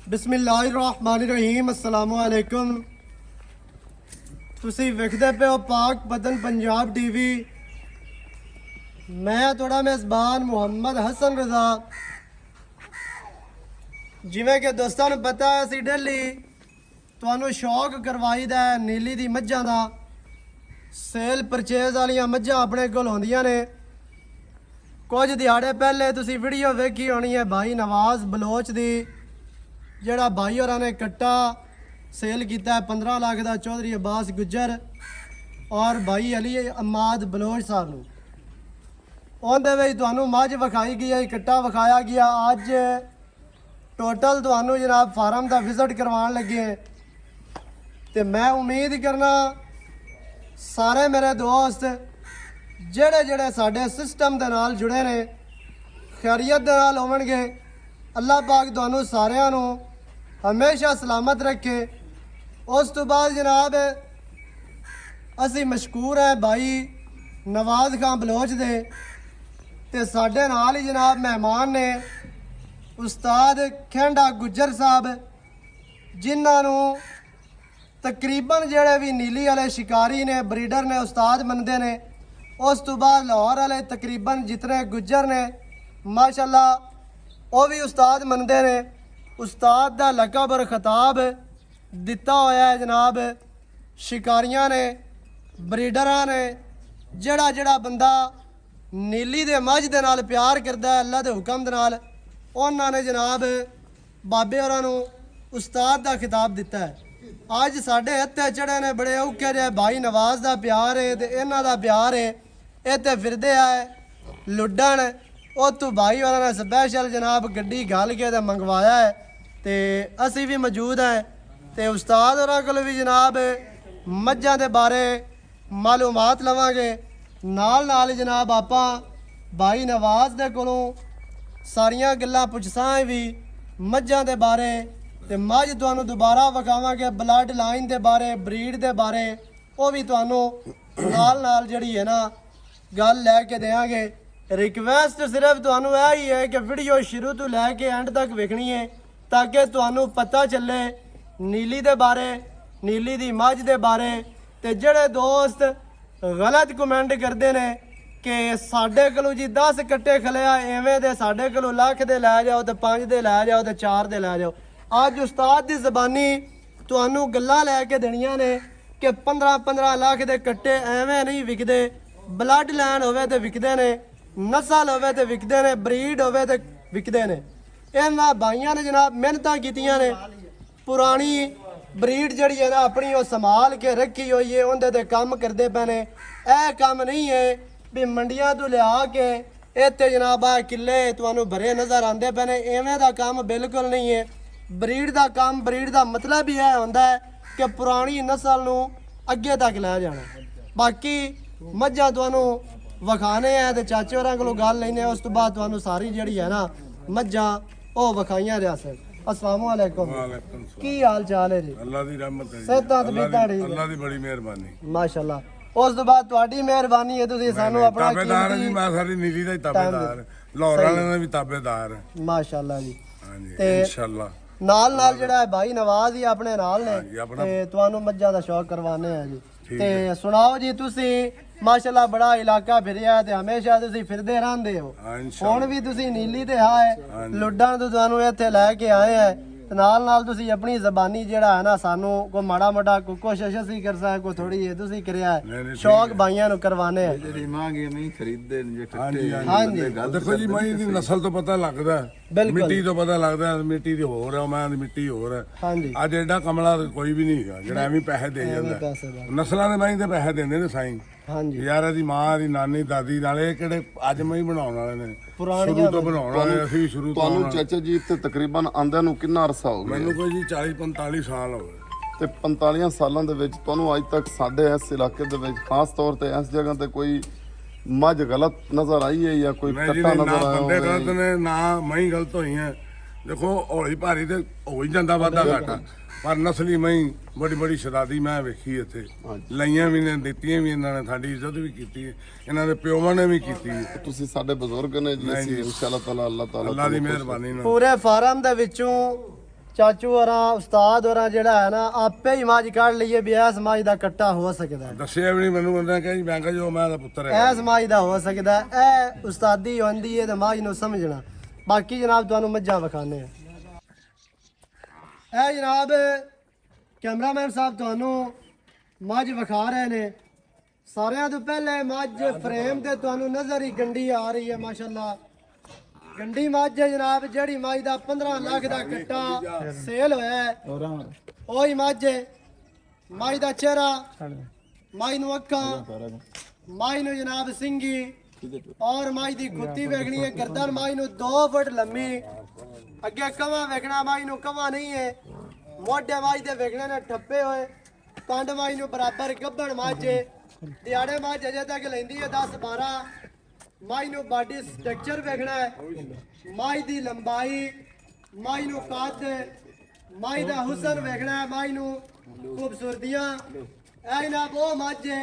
बिस्मिल्लाहिर्रहमानिर्रहीम अस्सलाम वालेकुम। तुसी वेखदे पे हो पाक बदन पंजाब टीवी। मैं थोड़ा मेज़बान मुहम्मद हसन रज़ा। जिवें कि दोस्तां नूं पता है असीं डेली तुहानूं शौक करवाई दा है नीली दी मज्झां दा। सेल परचेज वालियां मज्झां अपने कोल होंदियां ने। कुछ दिहाड़े पहले तुसी वीडियो वेखी होनी है भाई नवाज बलोच दी, ਜਿਹੜਾ भाई होरां ने कट्टा सेल किया 15 लाख का चौधरी अब्बास गुज्जर और भाई अली अहमद बलोच साहब नूं। उहदे विच तुहानूं मझ विखाई गई, कट्टा विखाया गया। अज टोटल तुहानूं जनाब फार्म का विजिट करवाने लगे हैं। तो मैं उम्मीद करना सारे मेरे दोस्त ਜਿਹੜੇ ਜਿਹੜੇ ਸਾਡੇ सिस्टम ਦੇ ਨਾਲ जुड़े ने खैरियत ਦੇ ਨਾਲ ਹੋਣਗੇ। अल्लाह पाक तुहानूं सारिਆਂ ਨੂੰ हमेशा सलामत रखे। उस तो बाद जनाब असी मशकूर है भाई नवाज खान बलोच दे ते साडे नाल ही जनाब मेहमान ने उस्ताद खेंडा गुज्जर साहब, जिन्हों तकरीबन जेड़े भी नीली वाले शिकारी ने ब्रीडर ने उस्ताद मनते ने। उस तो बाद लाहौर वाले तकरीबन जितने गुज्जर ने माशाल्लाह वो भी उस्ताद मनते ने। उस्ताद का लकब और खिताब दिता होया है जनाब शिकारियां ने, ब्रीडर ने। जड़ा जड़ा बंदा नीली दे मझ दे नाल प्यार करता है अल्लाह के हुक्म दे नाल, उन्होंने जनाब बाबे होरां नूं उस्ताद का खिताब दिता है। अज साढ़े हत्थे चढ़े ने बड़े औखे जे भाई नवाज का प्यार है तो इन्हां दा प्यार है। इत्थे फिरदे आए लुड्डन उतों भाई होरां ने स्पैशल जनाब गड्डी घल के मंगवाया है तो असी भी मौजूद हैं। तो उस्ताद होरां कोल भी जनाब मझां दे बारे मालूमात लवांगे। नाल नाल जनाब आपां भाई नवाज दे कोलों सारियां गल्लां पुछसां भी मझां दे बारे। तो मझ तुहानूं दोबारा विखावांगे ब्लड लाइन दे बारे, ब्रीड दे बारे। वो भी तुहानूं नाल नाल जिहड़ी है ना गल लैके देंगे। रिक्वेस्ट सिर्फ तुहानूं यही है कि वीडियो शुरू तो लैके एंड तक वेखनी है ताकि तुहानूं पता चले नीली दे बारे, नीली दी मझ दे बारे। ते जेड़े दोस्त गलत कमेंट करते हैं कि साडे कोलों जी 10 कट्टे खलिया एवें दे साडे कोलों लख दे लै जाओ तो 5 दे लै जाओ तो 4 दे लै जाओ। अज उस्ताद दी ज़बानी तुहानूं गल्लां लैके देनियां ने कि 15-15 लाख दे कट्टे एवें नहीं विकदे। ब्लड लाइन होवे तो विकदे ने, नस्ल होवे तो विकदे ने, ब्रीड होवे तो विकदे ने। इन्हां भाइयां ने जनाब मेहनतां कीतियां ने, पुरानी ब्रीड जिहड़ी है ना अपनी वो संभाल के रखी हुई है, उहदे ते काम करते पे ने। यह काम नहीं है भी मंडियां तो लिया के इत्थे जनाब आ किले तुहानूं भरे नज़र आते पे ने। इवें दा काम बिल्कुल नहीं है। ब्रीड का काम, ब्रीड का मतलब ही यह होंदा है कि पुरानी नस्ल नूं अगे तक लै जाना। बाकी मझां तुहानूं विखाने हैं तो चाचे होरां कोलों गल लैने। उस तो बाद तुहानूं सारी जिहड़ी है ना मझां वो विखाइयां रियासत। अस्सलाम वालेकुम। की हाल चाल है जी? अल्लाह दी रहमत है। सेहतां ते अल्लाह दी बड़ी मेहरबानी माशाअल्लाह। उस तो बाद तुहाडी मेहरबानी है तुसीं सानूं अपना ताबेदार जी। मैं सारी नीली दा ताबेदार, लाहौर वाले ने भी ताबेदार माशाअल्लाह जी। हां जी इंशाअल्लाह। नाल नाल जेड़ा है भाई नवाज ही अपने नाल ने ते तुहानूं मज्जां दा शौक करवाने हैं जी। ते सुनाओ जी तुसीं माशाअल्लाह बड़ा इलाका फिरिया है ते हमेशा तुसीं फिरदे रहंदे हो। हुण भी तुसीं नीली ते हाए लुड्डां तो तुहानूं इत्थे लैके आए हैं। नाल नाल तुसीं अपनी ज़बानी जेड़ा है ना सानू को माड़ा मोटा को कोशिश असीं करसा है, को थोड़ी है तुसीं करया है शौक भाइयां नूं करवाने हैं। जेड़ी मांगे नहीं खरीददे जे कट्टे। हां जी देखो जी मई दी नस्ल तो पता लगदा है, मिट्टी तो पता लगदा है, मिट्टी दी होर है मैं दी मिट्टी होर है। हां जी अज एडा कमला कोई भी नहीं है जेड़ा एवें पैसे दे जांदा। नस्लां दे मई ते पैसे देंदे ने साईं। हां जी यार दी मां दी नानी दादी नाले किहड़े अज मई बनाउण वाले ने पुराणियां तो बनाउण वाले असीं शुरू तो। ਤੁਹਾਨੂੰ ਚਾਚਾ ਜੀ ਤੇ ਤਕਰੀਬਨ ਆਂਦਿਆਂ ਨੂੰ ਕਿੰਨਾ ਅਰਸਾ ਹੋ ਗਿਆ? ਮੈਨੂੰ ਕੋਈ ਜੀ 40-45 ਸਾਲ ਹੋ ਗਏ। ਤੇ 45 ਸਾਲਾਂ ਦੇ ਵਿੱਚ ਤੁਹਾਨੂੰ ਅੱਜ ਤੱਕ ਸਾਡੇ ਇਸ ਇਲਾਕੇ ਦੇ ਵਿੱਚ ਖਾਸ ਤੌਰ ਤੇ ਇਸ ਜਗ੍ਹਾ ਤੇ ਕੋਈ ਮੱਝ ਗਲਤ ਨਜ਼ਰ ਆਈ ਹੈ ਜਾਂ ਕੋਈ ਕੱਟਾ ਨਜ਼ਰ ਆਇਆ ਹੋਵੇ? ਬੰਦੇ ਗਲਤ ਨੇ ਨਾ ਮਈ ਗਲਤ ਹੋਈ ਹੈ। ਦੇਖੋ ਹੌਲੀ ਭਾਰੀ ਤੇ ਹੋ ਹੀ ਜਾਂਦਾ ਵਾਧਾ ਘਾਟਾ, ਪਰ ਨਸਲੀ ਮਈ बड़ी बड़ी शरादी मैं वेखी इत्थे लईयां भी ने दित्तियां भी इन्हां ने साडी इज्जत भी कीती इन्हां दे प्योवां ने भी कीती। तुसीं साडे बुजुर्ग ने जी इंशाअल्लाह ताला अल्लाह दी मेहरबानी नाल पूरे फार्म दे विचों ਚਾਚੂ ਹੋਰਾਂ ਉਸਤਾਦ ਹੋਰਾਂ ਜਿਹੜਾ ਹੈ ਨਾ ਆਪੇ ਹੀ ਮੱਝ ਕੱਢ ਲਈਏ ਵੀ ਇਸ ਮੱਝ ਦਾ ਕੱਟਾ ਹੋ ਸਕਦਾ ਹੈ। ਦੱਸਿਆ ਵੀ ਨਹੀਂ ਮੈਨੂੰ, ਉਹਨਾਂ ਕਹਿੰਦਾ ਜੀ ਮੈਂ ਕਿਹਾ ਜੋ ਮੈਂ ਦਾ ਪੁੱਤਰ ਹੈ ਇਸ ਮੱਝ ਦਾ ਹੋ ਸਕਦਾ ਹੈ। ਇਹ ਉਸਤਾਦੀ ਹੁੰਦੀ ਹੈ ਤੇ ਮੱਝ ਨੂੰ ਸਮਝਣਾ। ਬਾਕੀ ਜਨਾਬ ਤੁਹਾਨੂੰ ਮੱਝਾਂ ਵਿਖਾਣੇ ਆ। ਇਹ ਜਨਾਬ ਕੈਮਰਾਮੈਨ ਸਾਹਿਬ ਤੁਹਾਨੂੰ ਮੱਝ ਵਿਖਾ ਰਹੇ ਨੇ। ਸਾਰਿਆਂ ਤੋਂ ਪਹਿਲੇ ਮੱਝ ਫਰੇਮ ਤੇ ਤੁਹਾਨੂੰ ਨਜ਼ਰ ਹੀ ਗੰਡੀ ਆ ਰਹੀ ਹੈ ਮਾਸ਼ਾਅੱਲਾ। ਗੰਡੀ ਮੱਝ ਹੈ ਜਨਾਬ, ਜਿਹੜੀ ਮੱਝ ਦਾ 15 ਲੱਖ ਦਾ ਕੱਟਾ ਸੇਲ ਹੋਇਆ ਹੈ ਉਹੀ ਮੱਝ ਹੈ। ਮੱਝ ਦਾ ਚਿਹਰਾ, ਮੱਝ ਨੂੰ ਅੱਖਾਂ, ਮੱਝ ਨੂੰ ਜਨਾਬ ਸਿੰਗੀ ਔਰ ਮੱਝ ਦੀ ਖੁੱਤੀ ਵੇਖਣੀ ਹੈ। ਗਰਦਨ ਮੱਝ ਨੂੰ 2 ਫੁੱਟ ਲੰਮੀ, ਅੱਗੇ ਕਵਾ ਵੇਖਣਾ ਮੱਝ ਨੂੰ ਕਵਾ ਨਹੀਂ ਹੈ। ਮੋਢੇ ਮੱਝ ਦੇ ਵੇਖਣੇ ਨੇ ਠੱਪੇ ਹੋਏ। ਕੰਡ ਮੱਝ ਨੂੰ ਬਰਾਬਰ ਗੱਭਣ ਮੱਝ ਹੈ। ਦਿਹਾੜੇ ਮੱਝ ਅਜੇ ਤੱਕ ਲੈਂਦੀ ਹੈ 10-12। ਮੱਝ ਨੂੰ ਬਾਡੀ ਸਟਰਕਚਰ ਵੇਖਣਾ ਹੈ, ਮੱਝ ਦੀ ਲੰਬਾਈ, ਮੱਝ ਨੂੰ ਕੱਦ, ਮੱਝ ਦਾ ਹੁਸਨ ਵੇਖਣਾ ਹੈ, ਮੱਝ ਨੂੰ ਖੂਬਸੂਰਤੀਆਂ। ਇਹ ਜਨਾਬ ਉਹ ਮੱਝ ਹੈ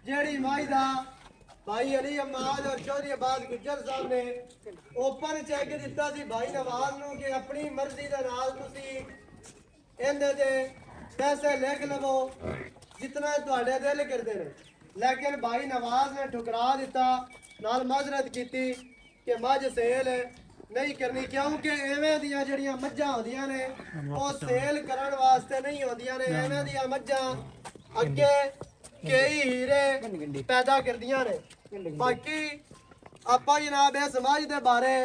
ਜਿਹੜੀ ਮੱਝ ਦਾ ਭਾਈ ਅਲੀ ਅਹਿਮਦ ਔਰ ਚੌਧਰੀ ਅਬਾਦ ਗੁੱਜਰ ਸਾਹਿਬ ਨੇ ਓਪਨ ਚੈੱਕ ਦਿੱਤਾ ਸੀ ਭਾਈ ਨਵਾਜ਼ ਨੂੰ ਕਿ ਆਪਣੀ ਮਰਜ਼ੀ ਦੇ ਨਾਲ ਤੁਸੀਂ ਇਹਦੇ ਤੇ ਪੈਸੇ ਲਿਖ ਲਵੋ ਜਿਤਨਾ ਤੁਹਾਡੇ ਦਿਲ ਕਰਦੇ ਨੇ। ਲੇਕਿਨ ਭਾਈ ਨਵਾਜ਼ ਨੇ ਠੁਕਰਾ ਦਿੱਤਾ, ਨਾਲ ਮਾਜ਼ਰਤ ਕੀਤੀ ਕਿ ਮੱਝ ਸੇਲ ਨਹੀਂ ਕਰਨੀ, ਕਿਉਂਕਿ ਐਵੇਂ ਦੀਆਂ ਜਿਹੜੀਆਂ ਮੱਝਾਂ ਹੁੰਦੀਆਂ ਨੇ ਉਹ ਸੇਲ ਕਰਨ ਵਾਸਤੇ ਨਹੀਂ ਹੁੰਦੀਆਂ ਨੇ। ਐਵੇਂ ਦੀਆਂ ਮੱਝਾਂ ਅੱਗੇ ਕਈ ਹੀਰੇ ਪੈਦਾ ਕਰਦੀਆਂ ਨੇ। ਬਾਕੀ ਆਪਾਂ ਜਨਾਬ ਇਸ ਮੱਝ ਦੇ ਬਾਰੇ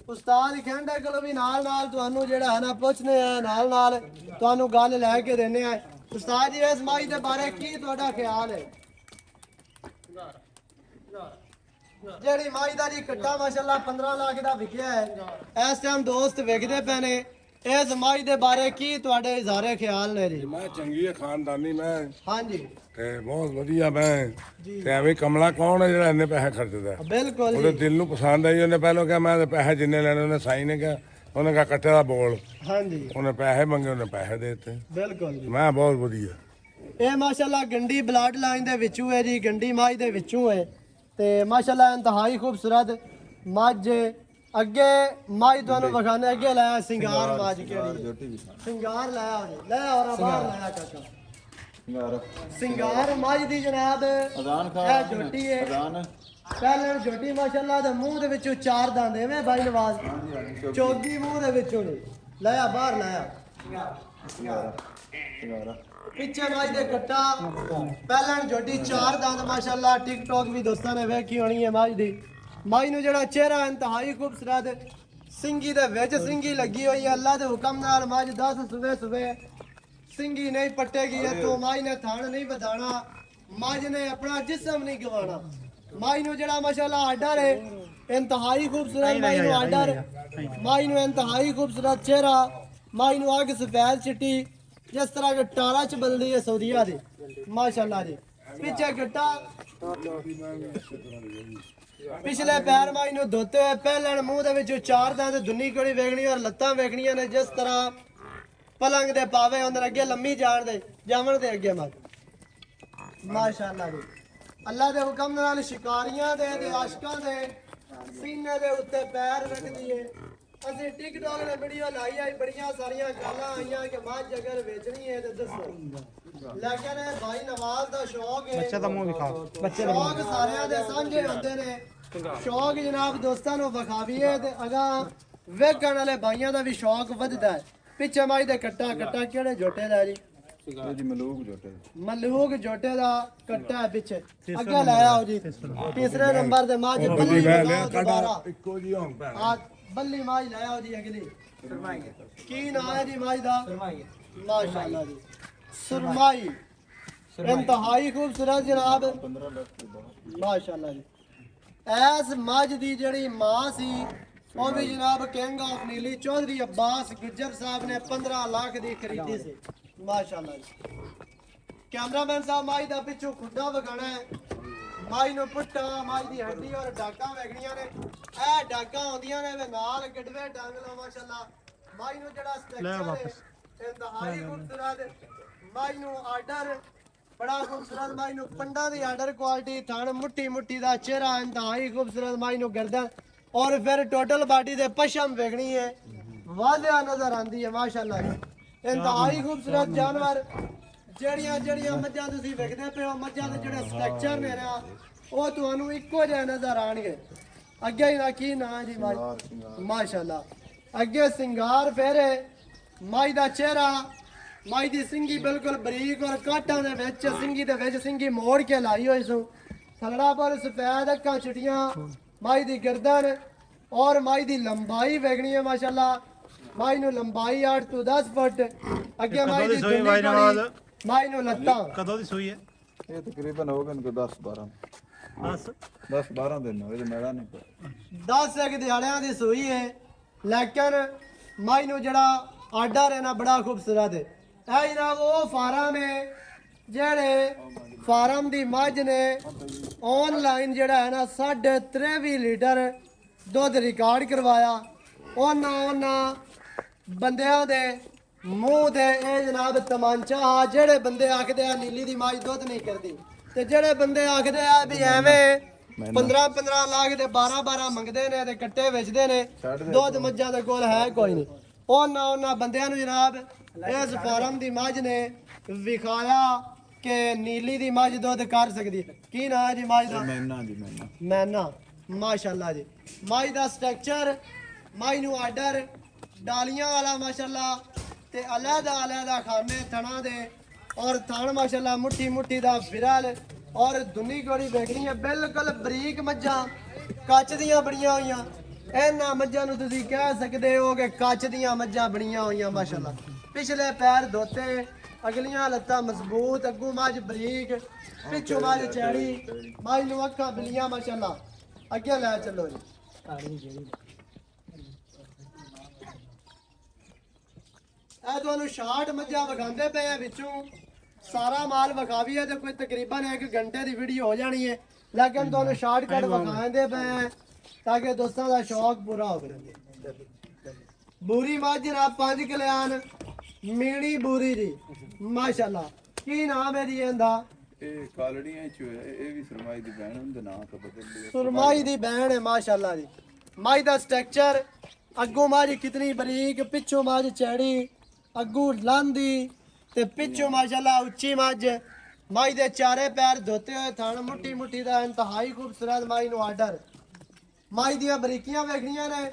ਉਸਤਾਦ ਖੰਡੇ ਕੋਲੋਂ ਵੀ ਨਾਲ ਤੁਹਾਨੂੰ ਜਿਹੜਾ ਹੈ ਨਾ ਪੁੱਛਨੇ ਆ, ਨਾਲ ਤੁਹਾਨੂੰ ਗੱਲ ਲੈ ਕੇ ਦਿੰਨੇ ਆ। ਉਸਤਾਦ ਜੀ ਇਸ ਮੱਝ ਦੇ ਬਾਰੇ ਕੀ ਤੁਹਾਡਾ ਖਿਆਲ ਹੈ? ਜਿਹੜੀ ਮੱਝ ਦਾ ਜੀ ਕੱਟਾ ਮਾਸ਼ਾਅੱਲਾ 15 ਲੱਖ ਦਾ ਵਿਕਿਆ ਹੈ, ਇਸ ਟਾਈਮ ਦੋਸਤ ਵਿਕਦੇ ਪਏ ਨੇ। ਇਸ ਮੱਝ ਦੇ ਬਾਰੇ ਕੀ ਤੁਹਾਡੇ ਇਜ਼ਹਾਰੇ ਖਿਆਲ ਨੇ ਜੀ? ਮੈਂ ਚੰਗੀ ਹੈ, ਖਾਨਦਾਨੀ ਮੈਂ ਹਾਂਜੀ ਤੇ ਬਹੁਤ ਵਧੀਆ ਮੈਂ ਤੇ ਐਵੇਂ ਕਮਲਾ ਕੌਣ ਹੈ ਜਿਹੜਾ ਇੰਨੇ ਪੈਸੇ ਖਰਚਦਾ? ਬਿਲਕੁਲ ਉਹਦੇ ਜੀ, ਦਿਲ ਨੂੰ ਪਸੰਦ ਆਈ। ਉਹਨੇ ਪਹਿਲਾਂ ਕਿਹਾ ਮੈਂ ਤੇ ਪੈਸੇ ਜਿੰਨੇ ਲੈਣੇ, ਉਹਨੇ ਸਾਈ ਨੇ ਕਿਹਾ, ਉਹਨੇ ਕਿਹਾ ਕੱਟੇ ਦਾ ਬੋਲ, ਹਾਂਜੀ ਉਹਨੇ ਪੈਸੇ ਮੰਗੇ, ਉਹਨੇ ਪੈਸੇ ਦੇ ਦਿੱਤੇ। ਬਿਲਕੁਲ ਜੀ। ਮੈਂ ਬਹੁਤ ਵਧੀਆ। ਇਹ ਮਾਸ਼ਾਅੱਲਾ ਗੰਡੀ ਬਲੱਡ ਲਾਈਨ ਦੇ ਵਿੱਚੋਂ ਹੈ ਜੀ, ਗੰਡੀ ਮੱਝ ਦੇ ਵਿੱਚੋਂ ਹੈ ਤੇ ਮਾਸ਼ਾਅੱਲਾ ਇੰਤਹਾਈ ਖੂਬਸੂਰਤ ਮੱਝ। ਅੱਗੇ ਮੱਝ ਤੁਹਾਨੂੰ ਵਿਖਾਣੇ, ਅੱਗੇ ਲਾਇਆ ਸਿੰਗਾਰ ਮੱਝ, ਕਿਹੜੀ ਸਿੰਗਾਰ ਲਾਇਆ ਜੀ, ਲੈ ਔਰ ਬਾਹਰ ਲਾਇਆ ਕਾਕਾ ਸਿੰਗਾਰ ਮੱਝ ਦੀ ਜਨਾਬ। ਇਹ ਝੋਟੀ ਹੈ, ਪਹਿਲਾਂ ਝੋਟੀ ਮਾਸ਼ਾਅੱਲਾ ਦੇ ਮੂੰਹ ਦੇ ਵਿੱਚੋਂ 4 ਦੰਦ ਐਵੇਂ ਭਾਈ ਨਵਾਜ਼, ਚੌਗੀ ਮੂੰਹ ਦੇ ਵਿੱਚੋਂ ਨੇ ਲਾਇਆ, ਬਾਹਰ ਲਾਇਆ। ਪਿੱਛੇ ਮੱਝ ਦੇ ਕੱਟਾ, ਪਹਿਲਾਂ ਝੋਟੀ 4 ਦੰਦ ਮਾਸ਼ਾਅੱਲਾ। ਟਿਕਟੌਕ ਵੀ ਦੋਸਤਾਂ ਨੇ ਵੇਖੀ ਹੋਣੀ ਹੈ ਮੱਝ ਦੀ। ਮੱਝ ਨੂੰ ਜਿਹੜਾ ਚਿਹਰਾ ਇੰਤਹਾਈ ਖੂਬਸੂਰਤ, ਸਿੰਗੀ ਦੇ ਵਿੱਚ ਸਿੰਗੀ ਲੱਗੀ ਹੋਈ ਹੈ। ਅੱਲਾ ਦੇ ਹੁਕਮ ਨਾਲ ਮੱਝ 10 ਸੂਬੇ ਸਿੰਗੀ ਨਹੀਂ ਪੱਟੇਗੀ। ਇੱਥੋਂ ਮੱਝ ਨੇ ਥਣ ਨਹੀਂ ਵਧਾਣਾ, ਮੱਝ ਨੇ ਆਪਣਾ ਜਿਸਮ ਨਹੀਂ ਗਵਾਣਾ। ਮੱਝ ਨੂੰ ਜਿਹੜਾ ਮਾਸ਼ਾਅੱਲਾ ਆਰਡਰ ਹੈ ਇੰਤਹਾਈ ਖੂਬਸੂਰਤ ਮੱਝ ਨੂੰ ਆਰਡਰ, ਮੱਝ ਨੂੰ ਇੰਤਹਾਈ ਖੂਬਸੂਰਤ ਚਿਹਰਾ, ਮੱਝ ਨੂੰ ਅੱਗ ਸਫੈਦ ਚਿੱਟੀ ਜਿਸ ਤਰ੍ਹਾਂ ਕਿ ਟਾਰਾ ਚ ਬਦਲਦੀ ਹੈ ਸਊਦੀਆ ਦੇ ਮਾਸ਼ਾਅੱਲਾ ਜੀ। ਪਿੱਛੇ ਗੱਟਾ, ਪਿਛਲੇ ਪੈਰ ਮੱਝ ਨੂੰ ਧੋਤੇ ਹੋਏ, ਪਹਿਲਣ ਮੂੰਹ ਦੇ ਵਿੱਚ 4 ਦੰਦ, ਦੁੰਨੀ ਕੋੜੀ ਵੇਖਣੀ ਔਰ ਲੱਤਾਂ ਵੇਖਣੀਆਂ ਨੇ ਜਿਸ ਤਰ੍ਹਾਂ ਪਲੰਗ ਦੇ ਪਾਵੇ ਅੰਦਰ ਅੱਗੇ ਲੰਮੀ ਜਾਵਣ ਦੇ ਅੱਗੇ ਮੱਝ ਮਾਸ਼ਾਅੱਲਾ ਜੀ। ਅੱਲਾ ਦੇ ਹੁਕਮ ਨਾਲ ਸ਼ਿਕਾਰੀਆਂ ਦੇ ਤੇ ਆਸ਼ਕਾਂ ਦੇ ਸੀਨੇ ਦੇ ਉੱਤੇ ਪੈਰ ਰੱਖਦੀ ਏ। ਅਸੀਂ ਟਿਕਟੌਕ ਦੇ ਵੀਡੀਓ ਲਾਈ ਆਈ, ਬੜੀਆਂ ਸਾਰੀਆਂ ਗੱਲਾਂ ਆਈਆਂ ਕਿ ਮੱਝ ਅਗਰ ਵੇਚਣੀ ਹੈ ਤੇ ਦੱਸੋ। ਲੇਕਿਨ ਇਹ ਭਾਈ ਨਵਾਜ਼ ਦਾ ਸ਼ੌਕ ਹੈ, ਬੱਚੇ ਦਾ ਮੂੰਹ ਵਿਖਾ, ਸ਼ੌਕ ਸਾਰਿਆਂ ਦੇ ਸਾਂਝੇ ਹੁੰਦੇ ਨੇ। ਸ਼ੌਕ ਜਨਾਬ ਦੋਸਤਾਂ ਨੂੰ ਵਿਖਾਵੀਏ ਤੇ ਅਗਾਂ ਵੇਖਣ ਵਾਲੇ ਭਾਈਆਂ ਦਾ ਵੀ ਸ਼ੌਕ ਵੱਧਦਾ ਹੈ। ਪਿੱਛੇ ਮੱਝ ਦੇ ਕੱਟਾ ਕਿਹੜੇ ਝੋਟੇ ਦਾ ਜੀ? ਮਲੂਕ ਝੋਟੇ ਦਾ ਕੱਟਾ ਹੈ ਪਿੱਛੇ। ਅੱਗੇ ਲਾਇਆ ਹੋ ਜੀ ਤੀਸਰੇ ਨੰਬਰ ਤੇ ਮੱਝ ਬੱਲੀ ਦੁਬਾਰਾ ਇੱਕੋ ਜੀ ਹੁਣ ਭੈਣ ਆ ਬੱਲੀ ਮੱਝ ਲਾਇਆ ਹੋ ਜੀ। ਅਗਲੀ ਕੀ ਨਾਮ ਹੈ ਜੀ ਮੱਝ ਦਾ? ਮਾਸ਼ਾਅੱਲਾ ਜੀ ਸੁਰਮਾਈ, ਇੰਤਹਾਈ ਖੂਬਸੂਰਤ ਜਨਾਬ ਮਾਸ਼ਾਅੱਲਾ ਜੀ। ਐਸ ਮੱਝ ਦੀ ਜਿਹੜੀ ਮਾਂ ਸੀ ਉਹ ਵੀ ਜਨਾਬ ਕਿੰਗ ਆਫ ਨੀਲੀ ਚੌਧਰੀ ਅब्बास ਗੁੱਜਰ ਸਾਹਿਬ ਨੇ 15 ਲੱਖ ਦੀ ਖਰੀਦੀ ਸੀ ਮਾਸ਼ਾਅੱਲਾ ਜੀ। ਕੈਮਰਾਮੈਨ ਸਾਹਿਬ ਮੱਝ ਦਾ ਪਿੱਛੋਂ ਖੁੱਡਾ ਵਗਾਣਾ ਹੈ, ਮੱਝ ਨੂੰ ਪੁੱਟਾ, ਮੱਝ ਦੀ ਹੱਡੀ ਔਰ ਡਾਕਾਂ ਵੇਖਣੀਆਂ ਨੇ। ਇਹ ਡਾਕਾਂ ਆਉਂਦੀਆਂ ਨੇ ਵੇ ਨਾਲ ਗੜਵੇ ਡੰਗ ਲਓ ਮਾਸ਼ਾਅੱਲਾ। ਮੱਝ ਨੂੰ ਜਿਹੜਾ ਸਟਰਕਚਰ ਹੈ ਇੰਤਹਾਈ ਖੂਬਸੂਰਤ, ਮੱਝ ਨੂੰ ਆਰਡਰ ਬੜਾ ਖੂਬਸੂਰਤ, ਮੱਝ ਨੂੰ ਪੰਡਾਂ ਦੀ ਆਰਡਰ ਕੁਆਲਿਟੀ, ਥਣ ਮੁੱਠੀ ਦਾ ਚਿਹਰਾ ਇੰਤਹਾਈ ਖੂਬਸੂਰਤ, ਮੱਝ ਨੂੰ ਗਰਦਨ ਔਰ ਫਿਰ ਟੋਟਲ ਬਾਡੀ ਦੇ ਪਸ਼ਮ ਵੇਖਣੀ ਹੈ। वादिया नजर आती है माशाल्लाह जी इंतहाई खूबसूरत जानवर ਜਿਹੜੀਆਂ ਜਿਹੜੀਆਂ ਮੱਝਾਂ ਤੁਸੀਂ ਵੇਖਦੇ ਪਏ ਹੋ ਮੱਝਾਂ ਦੇ ਜਿਹੜੇ ਸਟਰਕਚਰ ਨੇ ਨਾ ਉਹ ਤੁਹਾਨੂੰ ਇੱਕੋ ਜਿਹੇ ਨਜ਼ਰ ਆਣਗੇ ਅੱਗੇ ਹੀ ਨਾ ਕੀ ਨਾਂ ਜੀ ਮਾਸ਼ਾਅੱਲਾ ਅੱਗੇ ਸਿੰਗਾਰ ਫੇਰੇ ਮਾਈ ਦਾ ਚਿਹਰਾ ਮਾਈ ਦੀ ਸਿੰਗੀ ਬਿਲਕੁਲ ਬਰੀਕ ਔਰ ਕਾਟਾਂ ਦੇ ਵਿੱਚ ਸਿੰਗੀ ਦੇ ਵਿੱਚ ਸਿੰਗੀ ਮੋੜ ਕੇ ਲਾਈ ਹੋਈ ਸੂ ਥਲੜਾ ਪਰ ਸਫੈਦ ਅੱਖਾਂ ਛਿਟੀਆਂ ਮਾਈ ਦੀ ਗਰਦਨ ਔਰ ਮਾਈ ਦੀ ਲੰਬਾਈ ਵੇਖਣੀ ਹੈ ਮਾਸ਼ਾਅੱਲਾ ਮਾਈ ਨੂੰ ਲੰਬਾਈ 8 ਤੋਂ 10 ਫੁੱਟ ਅੱਗੇ ਮਾਈ ਦੀ ਦੁਨੀ ਮਾਈ ਨੂੰ ਲੱਤਾਂ ਕਦੋਂ ਦੀ ਸੂਈ ਹੈ ਇਹ ਤਕਰੀਬਨ ਹੋ ਗਏ ਇਨਕੋ 10 12 ਦਿਨ ਹੋਏ ਮੇਰਾ ਨਹੀਂ 10 ਇੱਕ ਦਿਹਾੜਿਆਂ ਦੀ ਸੂਈ ਹੈ ਲੇਕਿਨ ਮਾਈ ਨੂੰ ਜਿਹੜਾ ਆਰਡਰ ਹੈ ਨਾ ਬੜਾ ਖੂਬਸੂਰਤ ਹੈ ਇਹ ਜਨਾਬ ਉਹ ਫਾਰਮ ਹੈ ਜਿਹੜੇ ਫਾਰਮ ਦੀ ਮੱਝ ਨੇ ਆਨਲਾਈਨ ਜਿਹੜਾ ਹੈ ਨਾ 23.5 ਲੀਟਰ ਦੁੱਧ ਰਿਕਾਰਡ ਕਰਵਾਇਆ ਉਹਨਾਂ ਬੰਦਿਆਂ ਦੇ ਮੂੰਹ ਦੇ ਇਹ ਜਨਾਬ ਤਮਾਂਚਾ ਜਿਹੜੇ ਬੰਦੇ ਆਖਦੇ ਆ ਨੀਲੀ ਦੀ ਮੱਝ ਦੁੱਧ ਨਹੀਂ ਕਰਦੀ ਤੇ ਜਿਹੜੇ ਬੰਦੇ ਆਖਦੇ ਆ ਵੀ ਐਵੇਂ 15 ਲੱਖ ਦੇ 12 ਮੰਗਦੇ ਨੇ ਤੇ ਕੱਟੇ ਵੇਚਦੇ ਨੇ ਦੁੱਧ ਮੱਝਾਂ ਦੇ ਕੋਲ ਹੈ ਕੋਈ ਨਹੀਂ ਉਹਨਾਂ ਬੰਦਿਆਂ ਨੂੰ ਜਨਾਬ ਇਸ ਫਾਰਮ ਦੀ ਮੱਝ ਨੇ ਵਿਖਾਇਆ ਕਿ ਨੀਲੀ ਦੀ ਮੱਝ ਦੁੱਧ ਕਰ ਸਕਦੀ ਹੈ ਕੀ ਨਾਂ ਹੈ ਜੀ ਮੱਝ ਦਾ ਮੈਨਾ ਮਾਸ਼ਾਅੱਲਾ ਜੀ ਮੱਝ ਦਾ ਸਟਰਕਚਰ ਮੱਝ ਨੂੰ ਆਰਡਰ ਡਾਲੀਆਂ ਵਾਲਾ ਮਾਸ਼ਾਅੱਲਾ ਤੇ ਅਲੱਗ ਖਾਨੇ ਥਣਾ ਦੇ ਔਰ ਥਣ ਮਾਸ਼ਾਅੱਲਾ ਮੁੱਠੀ ਦਾ ਫਿਰਲ ਔਰ ਦੁਨੀ ਗੋੜੀ ਵੇਖਣੀ ਹੈ ਬਿਲਕੁਲ ਬਰੀਕ ਮੱਝਾਂ ਕੱਚ ਦੀਆਂ ਬਣੀਆਂ ਹੋਈਆਂ ਇਹਨਾਂ ਮੱਝਾਂ ਨੂੰ ਤੁਸੀਂ ਕਹਿ ਸਕਦੇ ਹੋ ਕਿ ਕੱਚ ਦੀਆਂ ਮੱਝਾਂ ਬਣੀਆਂ ਹੋਈਆਂ ਮਾਸ਼ਾਅੱਲਾ ਪਿਛਲੇ ਪੈਰ ਧੋਤੇ ਅਗਲੀਆਂ ਲੱਤਾਂ ਮਜ਼ਬੂਤ ਅੱਗੂ ਮੱਝ ਬਰੀਕ ਪਿੱਛੋਂ ਮੱਝ ਚੈੜੀ ਮੱਝ ਨੂੰ ਅੱਖਾਂ ਬਿਲੀਆਂ ਮਾਸ਼ਾਅੱਲਾ ਅੱਗੇ ਲੈ ਚੱਲੋ ਜੀ ਇਹ ਤੁਹਾਨੂੰ ਸ਼ਾਰਟ ਮੱਝਾਂ ਵਿਖਾਉਂਦੇ ਪਏ ਆ ਵਿੱਚੋਂ ਸਾਰਾ ਮਾਲ ਵਿਖਾਵੀਏ ਤੇ ਕੋਈ ਤਕਰੀਬਨ 1 ਘੰਟੇ ਦੀ ਵੀਡੀਓ ਹੋ ਜਾਣੀ ਹੈ ਲੇਕਿਨ ਤੁਹਾਨੂੰ ਸ਼ਾਰਟਕਟ ਵਿਖਾਉਂਦੇ ਪਏ ਆ ਤਾਂ ਕਿ ਦੋਸਤਾਂ ਦਾ ਸ਼ੌਕ ਪੂਰਾ ਹੋ ਸਕੇ ਬੂਰੀ ਮੱਝ ਜਨਾਬ 5 ਕਿਲਿਆਨ ਮੀਣੀ ਬੂਰੀ ਜੀ ਮਾਸ਼ਾਅੱਲਾ ਕੀ ਨਾਮ ਹੈ ਜੀ ਇਹਦਾ ਇਹ ਕਾਲੜੀਆਂ ਚ ਇਹ ਵੀ ਸਰਮਾਈ ਦੀ ਭੈਣ ਹੁੰਦੇ ਨਾਂ ਤਾਂ ਬਦਲ ਲਿਆ ਸੁਰਮਾਈ ਦੀ ਭੈਣ ਹੈ ਮਾਸ਼ਾਅੱਲਾ ਜੀ ਮਾਈ ਦਾ ਸਟਰਕਚਰ ਅੱਗੋਂ ਮੱਝ ਕਿਤਨੀ ਬਰੀਕ ਪਿੱਛੋਂ ਮੱਝ ਚੈੜੀ ਅੱਗੂ ਲਾਂਦੀ ਤੇ ਪਿੱਛੋਂ ਮਾਸ਼ਾਅੱਲਾ ਉੱਚੀ ਮੱਝ ਮਾਈ ਦੇ ਚਾਰੇ ਪੈਰ ਧੋਤੇ ਹੋਏ ਥਣ ਮੁੱਠੀ ਦਾ ਇੰਤਹਾਈ ਖੂਬਸੂਰਤ ਮਾਈ ਨੂੰ ਆਰਡਰ ਮਾਈ ਦੀਆਂ ਬਰੀਕੀਆਂ ਵੇਖਣੀਆਂ ਨੇ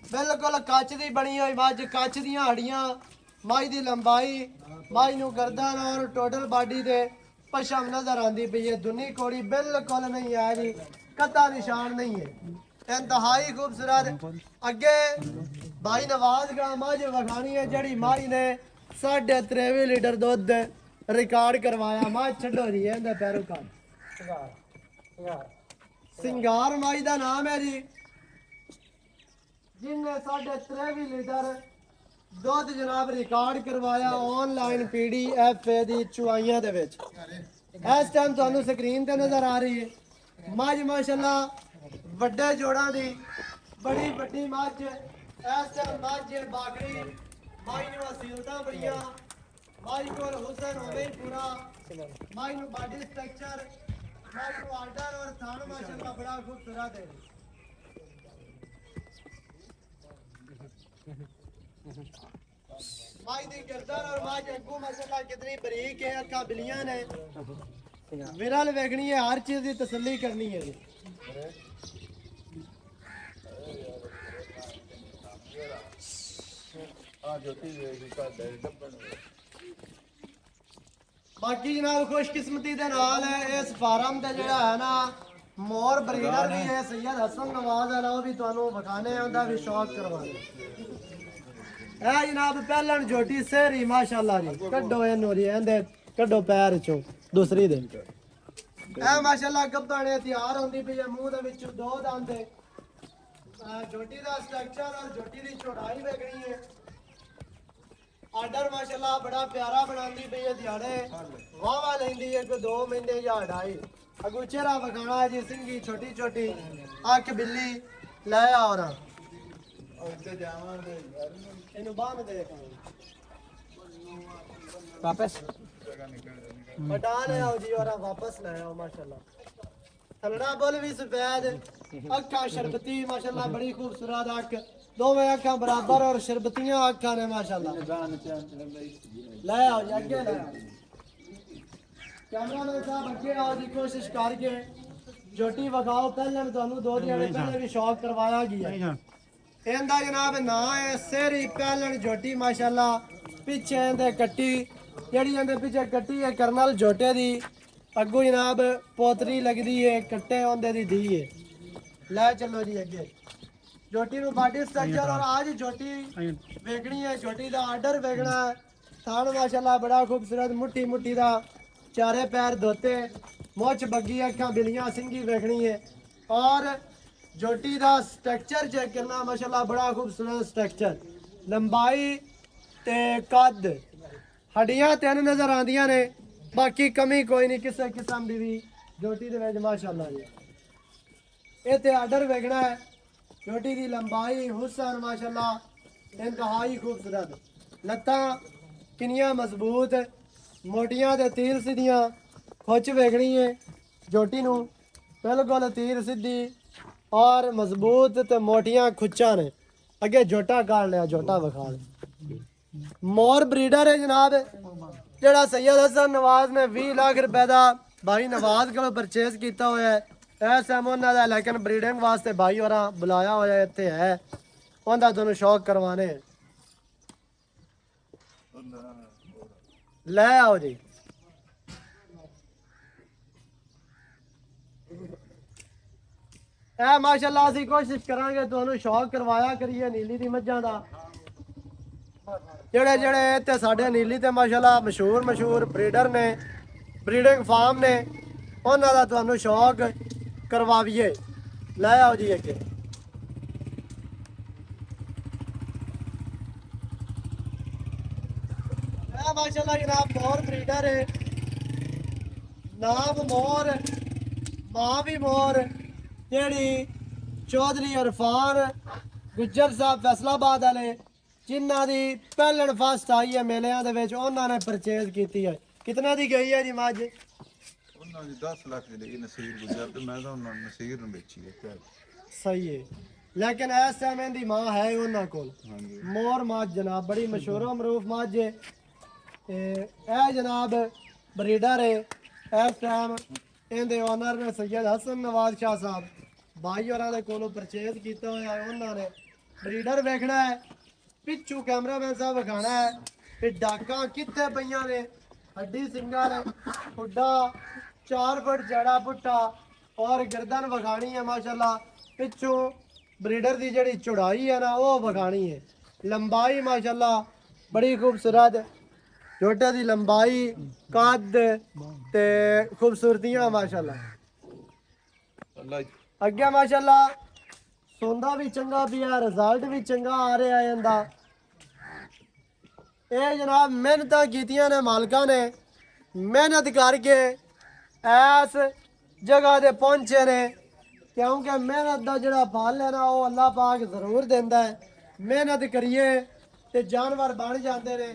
ਬਿਲਕੁਲ ਕੱਚ ਦੀ ਬਣੀ ਹੋਈ ਮੱਝ ਕੱਚ ਦੀਆਂ ਹੱਡੀਆਂ ਮਾਈ ਦੀ ਲੰਬਾਈ ਮਾਈ ਨੂੰ ਗਰਦਨ ਔਰ ਟੋਟਲ ਬਾਡੀ ਦੇ ਪਸ਼ਮ ਨਜ਼ਰ ਆਂਦੀ ਪਈ ਹੈ ਦੁਨੀ ਕੋੜੀ ਬਿਲਕੁਲ ਨਹੀਂ ਹੈ ਜੀ ਕਤਾ ਨਿਸ਼ਾਨ ਨਹੀਂ ਹੈ ਇੰਤਹਾਈ ਖੂਬਸੂਰਤ ਅੱਗੇ ਭਾਈ ਨਵਾਜ਼ ਗਾ ਮੱਝ ਵਿਖਾਣੀ ਹੈ ਜਿਹੜੀ ਮਾਈ ਨੇ 23.5 ਲੀਟਰ ਦੁੱਧ ਰਿਕਾਰਡ ਕਰਵਾਇਆ ਮੱਝ ਛੱਡੋ ਜੀ ਇਹਦਾ ਪੈਰੋਕਾਰ ਸਿੰਗਾਰ ਮਾਈ ਦਾ ਨਾਮ ਹੈ ਜੀ ਜਿਨਨੇ 23.5 ਲੀਟਰ ਦੁੱਧ ਜਨਾਬ ਰਿਕਾਰਡ ਕਰਵਾਇਆ ਆਨਲਾਈਨ PDF ਦੀ ਚੁਆਈਆਂ ਦੇ ਵਿੱਚ ਇਸ ਟਾਈਮ ਤੁਹਾਨੂੰ ਸਕਰੀਨ ਤੇ ਨਜ਼ਰ ਆ ਰਹੀ ਹੈ ਮੱਝ ਮਾਸ਼ਾਅੱਲਾ ਵੱਡੇ ਜੋੜਾਂ ਦੀ ਬੜੀ ਵੱਡੀ ਮੱਝ ਇਸ ਟਾਈਮ ਮੱਝ ਬਾਗੜੀ ਮਾਈ ਨੂੰ ਅਸੀਲਤਾਂ ਬੜੀਆਂ ਮਾਈ ਕੋਲ ਹੁਸਨ ਹੋਵੇ ਪੂਰਾ ਮਾਈ ਨੂੰ ਬਾਡੀ ਸਟਰਕਚਰ ਮਾਈ ਨੂੰ ਆਰਡਰ ਔਰ ਥਾਣ ਮਾਸ਼ਾਅੱਲਾ ਬੜਾ ਖੂਬਸੂਰਤ ਹੈ माई दी गर्दन और मां अगू माशाल्लाह कितनी बरीक है अखा बिलियां ने विरल वेखनी है हर चीज की तसल्ली करनी है जी बाकी जनाब खुशकिस्मती दे नाल है इस फार्म ते जेड़ा है ना मोर ब्रीडर भी है सैयद हसन नवाज वाला वो भी तुहानू विखाने उनका भी शौक करवाने ਇਹ ਜਨਾਬ ਪਹਿਲਣ ਝੋਟੀ ਸਹਿਰੀ ਮਾਸ਼ਾਅੱਲਾ ਜੀ ਕੱਢੋ ਇਹਨੂੰ ਜੀ ਇਹਦੇ ਕੱਢੋ ਪੈਰ ਚੋਂ ਦੂਸਰੀ ਦੇ ਇਹ ਮਾਸ਼ਾਅੱਲਾ ਗੱਭਣੇ ਤਿਆਰ ਹੁੰਦੀ ਪਈ ਹੈ ਮੂੰਹ ਦੇ ਵਿੱਚ ਦੋ ਦੰਦ ਝੋਟੀ ਦਾ ਸਟਰਕਚਰ ਔਰ ਝੋਟੀ ਦੀ ਚੌੜਾਈ ਵੇਖਣੀ ਹੈ ਆਰਡਰ ਮਾਸ਼ਾਅੱਲਾ ਬੜਾ ਪਿਆਰਾ ਬਣਾਉਂਦੀ ਪਈ ਹੈ ਦਿਹਾੜੇ ਵਾਵਾ ਲੈਂਦੀ ਹੈ ਕੋਈ 2 ਮਹੀਨੇ ਜਾਂ 2.5 ਅਗੂ ਚਿਹਰਾ ਵਿਖਾਣਾ ਜੀ ਸਿੰਗੀ ਛੋਟੀ ਛੋਟੀ ਅੱਖ ਬਿੱਲੀ ਲੈ ਆਉਣਾ ਇਹਨੂੰ ਬਾਹਰ ਦੇ ਵਾਪਸ ਹਟਾ ਲੈ ਆਓ ਜੀ ਔਰ ਵਾਪਸ ਲੈ ਆਓ ਮਾਸ਼ਾਅੱਲਾ ਥਲੜਾ ਬੁੱਲ ਵੀ ਸਫੈਦ ਅੱਖਾਂ ਸ਼ਰਬਤੀ ਮਾਸ਼ਾਅੱਲਾ ਬੜੀ ਖੂਬਸੂਰਤ ਅੱਖ दोवें अखा बराबर और शरबतियां अखा ने माशाल्लाह। ले आओ जी अगे ले आओ। कैमरामैन साहब अगे आओ जी कोशिश करके जोटी वखाओ। पहले ਤੁਹਾਨੂੰ दो ਦਿਹਾੜੇ पहले भी शौक करवाया गया। ਇਹਦਾ ਜਨਾਬ ਨਾਂ ਹੈ ਸੇਰੀ ਪਹਿਲਣ ਝੋਟੀ ਮਾਸ਼ਾਅੱਲਾ। ਪਿੱਛੇ ਇਹਦੇ ਕੱਟੀ ਜਿਹੜੀ ਇਹਦੇ ਪਿੱਛੇ ਕੱਟੀ ਹੈ ਕਰਨਲ ਝੋਟੇ ਦੀ। ਅੱਗੋਂ ਜਨਾਬ ਪੋਤਰੀ ਲੱਗਦੀ ਹੈ ਕੱਟੇ ਉਹਦੇ ਦੀ ਧੀ ਹੈ। ਲੈ ਚੱਲੋ ਜੀ ਅੱਗੇ। ਝੋਟੀ ਨੂੰ ਬਾਡੀ ਸਟਰਕਚਰ ਔਰ आज ਝੋਟੀ ਵੇਖਣੀ ਹੈ। ਝੋਟੀ ਦਾ ਆਰਡਰ ਵੇਖਣਾ ਹੈ। ਥਾਣ ਮਾਸ਼ਾਅੱਲਾ ਬੜਾ ਖੂਬਸੂਰਤ ਮੁੱਠੀ ਮੁੱਠੀ ਦਾ ਚਾਰੇ ਪੈਰ ਧੋਤੇ ਮੁੱਛ ਬੱਗੀ ਅੱਖਾਂ ਬਿਲੀਆਂ ਸਿੰਗੀ ਵੇਖਣੀ ਹੈ। ਔਰ जोटी का स्ट्रक्चर चेक करना माशाल्लाह बड़ा खूबसूरत स्ट्रक्चर। लंबाई ते कद हड्डियां तीन नजर आंदियां ने बाकी कमी कोई नहीं किसी किस्म की भी जोटी दे विच माशाल्लाह जी। इत्थे आर्डर वेखना है। जोटी की लंबाई हुसन माशाल्लाह इंतहाई खूबसूरत। लत्तां किनियां मजबूत मोटियां ते तीर सीधियां खुच वेखनी है। जोटी नूं बिल्कुल तीर सीधी और मजबूत ते मोटियां खुच्चा ने। अगे जोटा काट लिया जोटा विखा मोर ब्रीडर है जनाब जेड़ा सैयद हसन नवाज ने 20 लाख रुपए का भाई नवाज को परचेज किया हुआ है। इस टाइम उन्होंने दा लेकिन ब्रीडिंग वास्ते भाई और बुलाया हुआ इतने है उनका दोनों शौक करवाने। ले आओ जी। ਇਹ ਮਾਸ਼ਾਅੱਲਾ ਅਸੀਂ ਕੋਸ਼ਿਸ਼ ਕਰਾਂਗੇ ਤੁਹਾਨੂੰ ਸ਼ੌਕ ਕਰਵਾਇਆ ਕਰੀਏ ਨੀਲੀ ਦੀ ਮੱਝਾਂ ਦਾ। ਜਿਹੜੇ ਜਿਹੜੇ ਇੱਥੇ ਸਾਡੇ ਨੀਲੀ ਤੇ ਮਾਸ਼ਾਅੱਲਾ ਮਸ਼ਹੂਰ ਬਰੀਡਰ ਨੇ ਬਰੀਡਿੰਗ ਫਾਰਮ ਨੇ ਉਹਨਾਂ ਦਾ ਤੁਹਾਨੂੰ ਸ਼ੌਕ ਕਰਵਾਈਏ। ਲੈ ਆਓ ਜੀ ਅੱਗੇ। ਇਹ ਮਾਸ਼ਾਅੱਲਾ ਜਨਾਬ ਮੋਰ ਬਰੀਡਰ ਹੈ। ਨਾਮ ਮੋਰ ਮਾਂ ਵੀ ਮੋਰ ਜਿਹੜੀ ਚੌਧਰੀ ਇਰਫਾਨ ਗੁੱਜਰ ਸਾਹਿਬ ਫੈਸਲਾਬਾਦ ਵਾਲੇ ਜਿਨ੍ਹਾਂ ਦੀ ਪਹਿਲਣ ਫਸਟ ਆਈ ਹੈ ਮੇਲਿਆਂ ਦੇ ਵਿੱਚ ਉਹਨਾਂ ਨੇ ਪਰਚੇਜ਼ ਕੀਤੀ ਹੈ। ਕਿਤਨਾ ਦੀ ਗਈ ਹੈ ਜੀ ਮੱਝ? ਉਹਨਾਂ ਦੀ 10 ਲੱਖ ਦੀ ਲਈ ਨਸੀਰ ਗੁਜ਼ਰ ਤੇ ਮੈਂ ਤਾਂ ਉਹਨਾਂ ਨੂੰ ਨਸੀਰ ਨੂੰ ਵੇਚੀ ਹੈ। ਸਹੀ ਹੈ ਲੇਕਿਨ ਇਸ ਟਾਈਮ ਇਹਦੀ ਮਾਂ ਹੈ ਉਹਨਾਂ ਕੋਲ ਮੋਰ ਮੱਝ ਜਨਾਬ ਬੜੀ ਮਸ਼ਹੂਰ ਮਰੂਫ ਮੱਝ ਹੈ। ਇਹ ਜਨਾਬ ਬਰੀਡਰ ਹੈ। ਇਸ ਟਾਈਮ ਇਹਦੇ ਓਨਰ ਨੇ ਸੈयद हसन नवाज शाह साहब भाई और को परचेज किया हुआ है। उन्होंने ब्रीडर वेखना है पिछू कैमरामैन साहब विखाना है कि डाका कितने पईयां ने हड्डी सिंगा ने खुडा 4 फुट जड़ा पुट्ठा और गर्दन विखानी है माशाल्लाह। पिछू ब्रीडर की जी चौड़ाई है ना वो विखानी है। लंबाई माशाल्लाह बड़ी खूबसूरत जोटे की लंबाई कद ते खूबसूरतियां माशाल्लाह। अगे माशाल्लाह सोंदा भी चंगा पिया रिजल्ट भी चंगा आ रहा है इंदा। ये जनाब मेहनत कीतियां ने मालका ने मेहनत करके इस जगह ते पहुंचे ने क्योंकि मेहनत का जोड़ा फल है ना वो अल्लाह पाक जरूर देंदा है। मेहनत करिए ते जानवर बन जाते ने।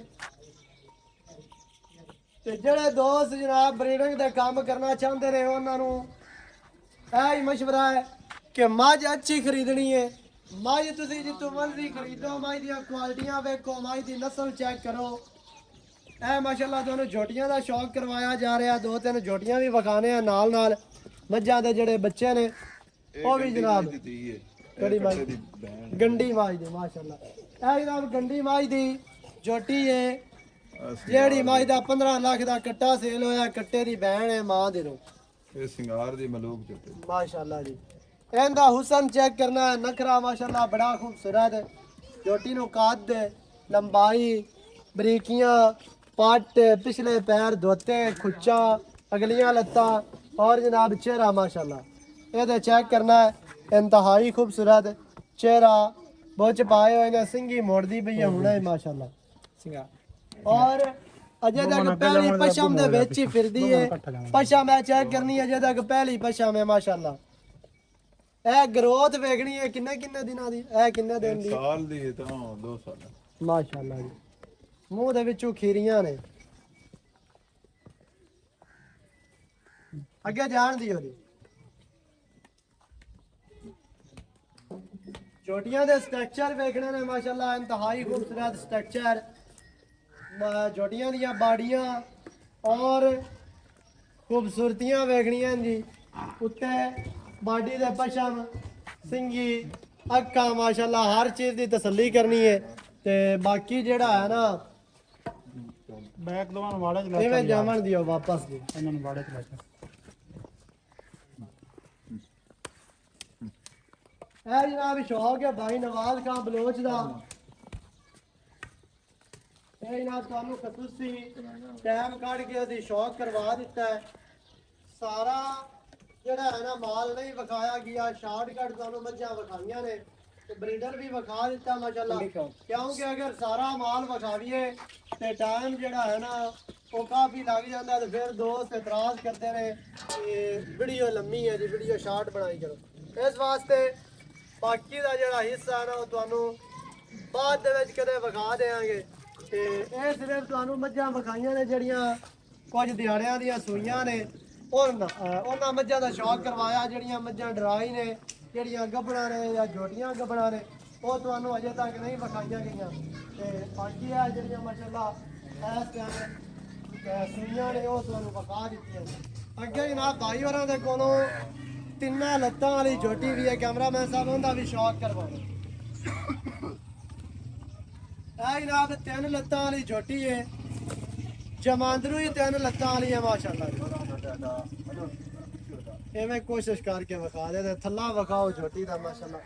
ते जेड़े दोस्त जनाब ब्रीडिंग का काम करना चाहते हैं उन्होंने यही मशवरा है कि मझ अच्छी खरीदनी है। मझ तुसी जितों मर्जी खरीदो मझ दी क्वालिटियां वेखो मझ दी नस्ल चेक करो। ए माशाल्लाह दोनों झोटियां का शौक करवाया जा रहा। 2-3 झोटियां भी विखाने नाल नाल मझां दे जेड़े बच्चे ने वो भी जनाब कड़ी मझ गंडी मझ दी माशाल्लाह। ए जनाब गंडी मझ दी झोटी है जेड़ी मझ दा 15 लाख का कट्टा सेल होया। कट्टे दी बहन है मां दे नो ਇਹ ਸਿੰਗਾਰ ਦੀ ਮਲੂਕ ਜੁੱਤੇ माशाल्लाह जी। इनका हुसन चेक करना है नखरा माशाल्लाह बड़ा खूबसूरत। झोटी नो कद लंबाई बरीकियां पट पिछले पैर धोते खुच्चा अगलियां लत्तां और जनाब चेहरा माशाल्लाह ये चेक करना है इंतहाई खूबसूरत चेहरा बुच पाए हुए ने सिंगी मोड़दी पई है हुणे माशाल्लाह सिंगा। और अजे तक पहली पशम दे विच ही फिरदी है। पशम मैं चेक करनी है अजे तक पहली पशम है माशाल्लाह। ए ग्रोथ वेखनी है किन्ने किन्ने दिनां दी ए किन्ने दिन दी ਸਾਲ ਦੀ ਹੈ ਤਾਂ 2 ਸਾਲ माशाल्लाह जी। मुंह दे विचों खीरियां ने अगे जान दियो जी। ਝੋਟੀਆਂ ਦੇ ਸਟਰਕਚਰ ਵੇਖਣੇ ਨੇ ਮਾਸ਼ਾਅੱਲਾ ਇੰਤਹਾਈ ਖੂਬਸੂਰਤ ਸਟਰਕਚਰ ਝੋਟੀਆਂ ਦੀਆਂ ਬਾੜੀਆਂ ਔਰ ਖੂਬਸੂਰਤੀਆਂ ਵੇਖਣੀਆਂ ਜੀ ਉੱਤੇ ਬਾਡੀ ਦੇ ਪਸ਼ਮ ਸਿੰਗੀ ਅੱਖਾਂ ਮਾਸ਼ਾਅੱਲਾ ਹਰ ਚੀਜ਼ ਦੀ ਤਸੱਲੀ ਕਰਨੀ ਹੈ ਤੇ ਬਾਕੀ ਜਿਹੜਾ ਹੈ ਨਾ ਬੈਕ ਦੋਵਾਂ ਵਾੜੇ ਚ ਇਵੇਂ ਜਾਵਣ ਦਿਓ ਵਾਪਸ ਦੀ ਇਹਨਾਂ ਨੂੰ ਵਾੜੇ ਚ ਲੈ ਕੇ ਇਹ ਜਨਾਬ ਸ਼ੌਕ ਹੈ ਭਾਈ ਨਵਾਜ਼ ਖਾਨ ਬਲੋਚ ਦਾ ਇਹ ਜਨਾਬ ਤੁਹਾਨੂੰ ਖਸੂਸੀ ਟਾਈਮ ਕੱਢ ਕੇ ਉਹਦੀ ਸ਼ੌਕ ਕਰਵਾ ਦਿੱਤਾ ਹੈ ਸਾਰਾ ਜਿਹੜਾ ਹੈ ਨਾ ਮਾਲ ਨਹੀਂ ਵਿਖਾਇਆ ਗਿਆ ਸ਼ਾਰਟਕਟ ਤੁਹਾਨੂੰ ਮੱਝਾਂ ਵਿਖਾਈਆਂ ਨੇ ਤੇ ਬਰੀਡਰ ਵੀ ਵਿਖਾ ਦਿੱਤਾ ਮਾਸ਼ਾਅੱਲਾ ਕਿਉਂਕਿ ਅਗਰ ਸਾਰਾ ਮਾਲ ਵਿਖਾਵੀਏ ਤੇ ਟਾਈਮ ਜਿਹੜਾ ਹੈ ਨਾ ਉਹ ਕਾਫੀ ਲੱਗ ਜਾਂਦਾ ਤੇ ਫਿਰ ਦੋਸਤ ਇਤਰਾਜ਼ ਕਰਦੇ ਨੇ ਕਿ ਵੀਡੀਓ ਲੰਮੀ ਹੈ ਜੀ ਵੀਡੀਓ ਸ਼ਾਰਟ ਬਣਾਈ ਕਰੋ ਇਸ ਵਾਸਤੇ ਬਾਕੀ ਦਾ ਜਿਹੜਾ ਹਿੱਸਾ ਹੈ ਨਾ ਉਹ ਤੁਹਾਨੂੰ ਬਾਅਦ ਦੇ ਵਿੱਚ ਕਦੇ ਵਿਖਾ ਦੇਵਾਂਗੇ ਤੇ ਇਹ ਸਿਰਫ ਤੁਹਾਨੂੰ ਮੱਝਾਂ ਵਿਖਾਈਆਂ ਨੇ ਜਿਹੜੀਆਂ ਕੁਝ ਦਿਹਾੜਿਆਂ ਦੀਆਂ ਸੂਈਆਂ ਨੇ ਉਹਨਾਂ ਮੱਝਾਂ ਦਾ ਸ਼ੌਕ ਕਰਵਾਇਆ ਜਿਹੜੀਆਂ ਮੱਝਾਂ ਡਰਾਈ ਨੇ ਜਿਹੜੀਆਂ ਗੱਭਣਾ ਨੇ ਜਾਂ ਝੋਟੀਆਂ ਗੱਭਣਾ ਨੇ ਉਹ ਤੁਹਾਨੂੰ ਅਜੇ ਤੱਕ ਨਹੀਂ ਵਿਖਾਈਆਂ ਗਈਆਂ ਤੇ ਬਾਕੀ ਆ ਜਿਹੜੀਆਂ ਮਾਸ਼ਾਅੱਲਾ ਇਸ ਟਾਈਮ ਸੂਈਆਂ ਨੇ ਉਹ ਤੁਹਾਨੂੰ ਵਿਖਾ ਦਿੱਤੀਆਂ ਨੇ ਅੱਗੇ ਜਨਾਬ ਭਾਈ ਹੋਰਾਂ ਦੇ ਕੋਲੋਂ ਤਿੰਨਾਂ ਲੱਤਾਂ ਵਾਲੀ ਝੋਟੀ ਵੀ ਹੈ ਕੈਮਰਾਮੈਨ ਸਾਹਿਬ ਉਹਦਾ ਵੀ ਸ਼ੌਕ ਕਰਵਾਉਣਾ ਇਹ ਜਨਾਬ ਤਿੰਨ ਲੱਤਾਂ ਵਾਲੀ ਝੋਟੀ ਹੈ ਜਮਾਂਦਰੂ ਹੀ ਤਿੰਨ ਲੱਤਾਂ ਵਾਲੀ ਹੈ ਮਾਸ਼ਾਅੱਲਾ ਐਵੇਂ ਕੋਸ਼ਿਸ਼ ਕਰਕੇ ਵਿਖਾ ਦੇ ਤੇ ਥੱਲਾ ਵਿਖਾਓ ਝੋਟੀ ਦਾ ਮਾਸ਼ਾਅੱਲਾ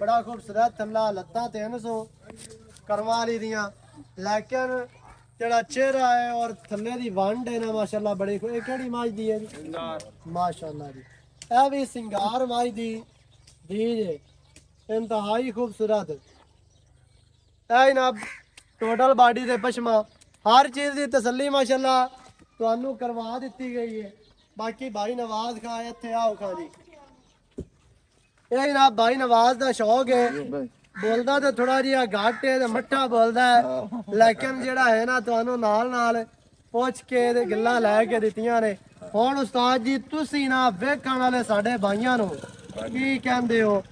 ਬੜਾ ਖੂਬਸੂਰਤ ਥੱਲਾ ਲੱਤਾਂ 300 ਕਰਮਾਂ ਵਾਲੀ ਦੀਆਂ ਲੇਕਿਨ ਜਿਹੜਾ ਚਿਹਰਾ ਹੈ ਔਰ ਥੱਲੇ ਦੀ ਵੰਡ ਹੈ ਨਾ ਮਾਸ਼ਾਅੱਲਾ ਬੜੀ ਇਹ ਕਿਹੜੀ ਮੱਝ ਦੀ ਹੈ ਜੀ ਮਾਸ਼ਾਅੱਲਾ ਜੀ ਇਹ ਵੀ ਸਿੰਗਾਰ ਮੱਝ ਦੀ ਜੇ ਇੰਤਹਾਈ ਖੂਬਸੂਰਤ ਇਹ ਜਨਾਬ ਟੋਟਲ ਬਾਡੀ ਦੇ ਪਸ਼ਮਾ ਹਰ ਚੀਜ਼ ਦੀ ਤਸੱਲੀ ਮਾਸ਼ਾਅੱਲਾ ਤੁਹਾਨੂੰ ਕਰਵਾ ਦਿੱਤੀ ਗਈ ਹੈ ਬਾਕੀ ਭਾਈ ਨਵਾਜ਼ ਖਾਨ ਇੱਥੇ ਆਓ ਖਾਂ ਜੀ ਇਹ ਜਨਾਬ ਭਾਈ ਨਵਾਜ਼ ਦਾ ਸ਼ੌਕ ਹੈ ਬੋਲਦਾ ਤੇ ਥੋੜਾ ਜਿਹਾ ਘੱਟ ਹੈ ਤੇ ਮੱਠਾ ਬੋਲਦਾ ਹੈ ਲੇਕਿਨ ਜਿਹੜਾ ਹੈ ਨਾ ਤੁਹਾਨੂੰ ਨਾਲ ਨਾਲ ਪੁੱਛ ਕੇ ਤੇ ਗੱਲਾਂ ਲੈ ਕੇ ਦਿੱਤੀਆਂ ਨੇ ਹੁਣ ਉਸਤਾਦ ਜੀ ਤੁਸੀਂ ਨਾ ਵੇਖਣ ਵਾਲੇ ਸਾਡੇ ਭਾਈਆਂ ਨੂੰ ਕੀ ਕਹਿੰਦੇ ਹੋ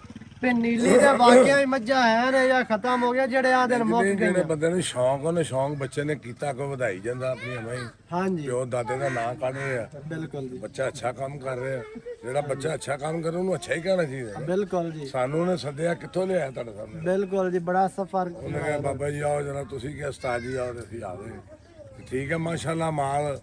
ਤੇ ਨੀਲੀ ਦੇ ਵਾਕਿਆ ਹੀ ਮੱਝਾਂ ਹੈ ਨੇ ਜਾਂ ਖਤਮ ਹੋ ਗਿਆ ਜਿਹੜੇ ਆ ਦਿਨ ਮੁੱਕ ਗਏ ਜਿਹੜੇ ਬੰਦੇ ਨੂੰ ਸ਼ੌਂਕ ਉਹਨੇ ਸ਼ੌਂਕ ਬੱਚੇ ਨੇ ਕੀਤਾ ਕੋ ਵਧਾਈ ਜਾਂਦਾ ਆਪਣੀਆਂ ਭਾਈ ਹਾਂਜੀ ਪਿਓ ਦਾਦੇ ਦਾ ਨਾਂ ਕੱਢ ਰਹੇ ਆ ਬਿਲਕੁਲ ਜੀ ਬੱਚਾ ਅੱਛਾ ਕੰਮ ਕਰ ਰਿਹਾ ਜਿਹੜਾ ਬੱਚਾ ਅੱਛਾ ਕੰਮ ਕਰੇ ਉਹਨੂੰ ਅੱਛਾ ਹੀ ਕਹਿਣਾ ਚਾਹੀਦਾ ਬਿਲਕੁਲ ਜੀ ਸਾਨੂੰ ਉਹਨੇ ਸੱਦਿਆ ਕਿੱਥੋਂ ਲਿਆਇਆ ਤੁਹਾਡੇ ਸਾਹਮਣੇ ਬਿਲਕੁਲ ਜੀ ਬੜਾ ਸਫਰ ਉਹਨੇ ਕਿਹਾ ਬਾਬਾ ਜੀ ਆਓ ਜਰਾ ਤੁਸੀਂ ਕਿਹਾ ਉਸਤਾਦ ਜੀ ਆਓ ਤੇ ਅਸੀਂ ਆ ਗਏ ਤੇ ਠੀਕ ਹੈ ਮਾਸ਼ਾਅੱਲਾ ਮਾਲ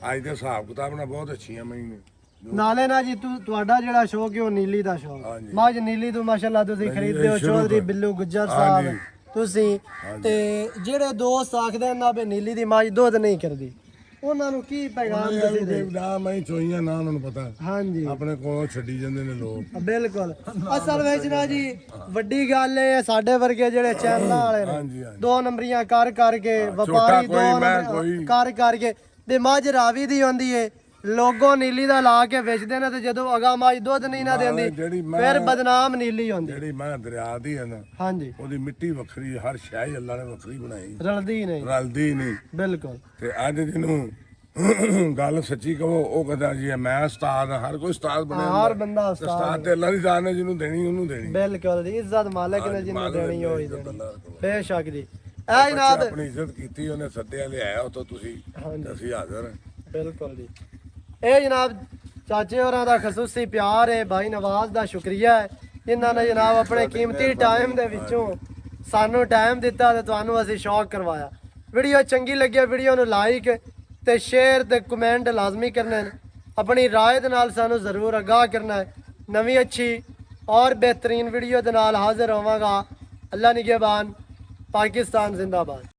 ਅੱਜ ਦੇ ਹਿਸਾਬ ਕਿਤਾਬ ਨਾਲ ਬਹੁਤ ਅੱਛੀਆਂ ਮਹੀਨੇ ਨਾਲੇ ਨਾ ਜੀ ਤੁਹਾਡਾ ਜਿਹੜਾ ਸ਼ੌਕ ਹੈ ਉਹ ਨੀਲੀ ਦਾ ਸ਼ੌਕ ਹਾਂਜੀ। ਮੱਝ ਨੀਲੀ ਤੋਂ ਮਾਸ਼ਾਅੱਲਾ ਤੁਸੀਂ ਖਰੀਦਦੇ ਹੋ ਸ਼ੁਰੂ ਚੌਧਰੀ ਤੋਂ। ਬਿੱਲੂ ਗੁੱਜਰ ਸਾਹਿਬ ਹਾਂਜੀ। ਤੁਸੀਂ ਤੇ ਜਿਹੜੇ ਦੋਸਤ ਆਖਦੇ ਨਾ ਵੀ ਨੀਲੀ ਦੀ ਮੱਝ ਦੁੱਧ ਨਹੀਂ ਕਰਦੀ ਉਹਨਾਂ ਨੂੰ ਕੀ ਪੈਗਾਮ ਤੁਸੀਂ ਦੇ ਨਾ ਮੈਂ ਚੋਈਆਂ ਨਾ ਉਹਨਾਂ ਨੂੰ ਪਤਾ ਹਾਂਜੀ ਆਪਣੇ ਕੋਲੋਂ ਛੱਡੀ ਜਾਂਦੇ ਨੇ ਲੋਕ ਬਿਲਕੁਲ ਅਸਲ ਵਿੱਚ ਨਾ ਜੀ ਵੱਡੀ ਗੱਲ ਇਹ ਹੈ ਸਾਡੇ ਵਰਗੇ ਜਿਹੜੇ ਚੈਨਲਾਂ ਵਾਲੇ ਨੇ ਹਾਂਜੀ ਹਾਂਜੀ ਦੋ ਨੰਬਰੀਆਂ ਕਰ ਕਰਕੇ ਵਪਾਰੀ ਦੋ ਕੋਈ, ਮੈਂ ਨੰਬਰ ਕੋਈ। ਕਰ ਕਰਕੇ ਤੇ ਮੱਝ ਰਾਵੀ ਦੀ ਹੁੰਦੀ ਏ ਲੋਗੋ ਨੀਲੀ ਦਾ ਲਾ ਕੇ ਵੇਚਦੇ ਨੇ ਤੇ ਜਦੋਂ ਅਗਾ ਮੱਝ ਦੁੱਧ ਨਹੀਂ ਨਾ ਦਿੰਦੀ ਜਿਹੜੀ ਮੈਂ ਫਿਰ ਬਦਨਾਮ ਨੀਲੀ ਹੁੰਦੀ ਜਿਹੜੀ ਮੈਂ ਦਰਿਆ ਦੀ ਹੈ ਨਾ ਹਾਂਜੀ ਉਹਦੀ ਮਿੱਟੀ ਵੱਖਰੀ ਹਰ ਸ਼ੈ ਹੀ ਅੱਲਾ ਨੇ ਵੱਖਰੀ ਬਣਾਈ ਰਲਦੀ ਨਹੀਂ ਰਲਦੀ ਨਹੀਂ ਬਿਲਕੁਲ ਤੇ ਅੱਜ ਜਿਹਨੂੰ ਗੱਲ ਸੱਚੀ ਕਹੋ ਉਹ ਕਹਿੰਦਾ ਜੀ ਮੈਂ ਉਸਤਾਦ ਹਾਂ, ਹਰ ਕੋਈ ਉਸਤਾਦ ਬਣਿਆ ਹੁੰਦਾ। ਹਰ ਬੰਦਾ ਉਸਤਾਦ ਉਸਤਾਦ ਤੇ ਅੱਲਾ ਦੀ ਜ਼ਾਤ ਨੇ ਜਿਹਨੂੰ ਦੇਣੀ ਉਹਨੂੰ ਦੇਣੀ ਬਿਲਕੁਲ ਜੀ ਇੱਜ਼ਤ ਮਾਲਕ ਨੇ ਜਿਹਨੂੰ ਮਾਲਕ ਦੇਣੀ ਹੋਈ ਇੱਜ਼ਤ ਦੇਣੀ ਅੱਲਾ ਕੋਲ। ਬੇਸ਼ੱਕ ਜੀ ਇਹ ਬੱਚੇ ਜਨਾਬ ਆਪਣੀ ਇੱਜ਼ਤ ਕੀਤੀ ਉਹਨੇ ਸੱਦਿਆ ਲਿਆਇਆ ਉਤੋਂ ਤੁਸੀਂ ਹਾਂਜੀ। ਤੇ ਅਸੀਂ ਹਾਜ਼ਰ ਹਾਂ ਬਿਲਕੁਲ ਜੀ ਇਹ ਜਨਾਬ ਚਾਚੇ ਹੋਰਾਂ ਦਾ ਖਸੂਸੀ ਪਿਆਰ ਹੈ ਭਾਈ ਨਵਾਜ਼ ਦਾ ਸ਼ੁਕਰੀਆ ਹੈ ਇਹਨਾਂ ਨੇ ਜਨਾਬ ਆਪਣੇ ਕੀਮਤੀ ਟਾਈਮ ਦੇ ਵਿੱਚੋਂ ਸਾਨੂੰ ਟਾਈਮ ਦਿੱਤਾ ਤੇ ਤੁਹਾਨੂੰ ਅਸੀਂ ਸ਼ੌਕ ਕਰਵਾਇਆ ਵੀਡੀਓ ਚੰਗੀ ਲੱਗੀ ਵੀਡੀਓ ਨੂੰ ਲਾਈਕ ਤੇ ਸ਼ੇਅਰ ਤੇ ਕਮੈਂਟ ਲਾਜ਼ਮੀ ਕਰਨੇ ਨੇ ਆਪਣੀ ਰਾਏ ਦੇ ਨਾਲ ਸਾਨੂੰ ਜ਼ਰੂਰ ਆਗਾਹ ਕਰਨਾ ਹੈ ਨਵੀਂ ਅੱਛੀ ਔਰ ਬਿਹਤਰੀਨ ਵੀਡੀਓ ਦੇ ਨਾਲ ਹਾਜ਼ਰ ਹੋਵਾਂਗਾ ਅੱਲਾ ਨਿਗਹਿਬਾਨ ਪਾਕਿਸਤਾਨ ਜ਼ਿੰਦਾਬਾਦ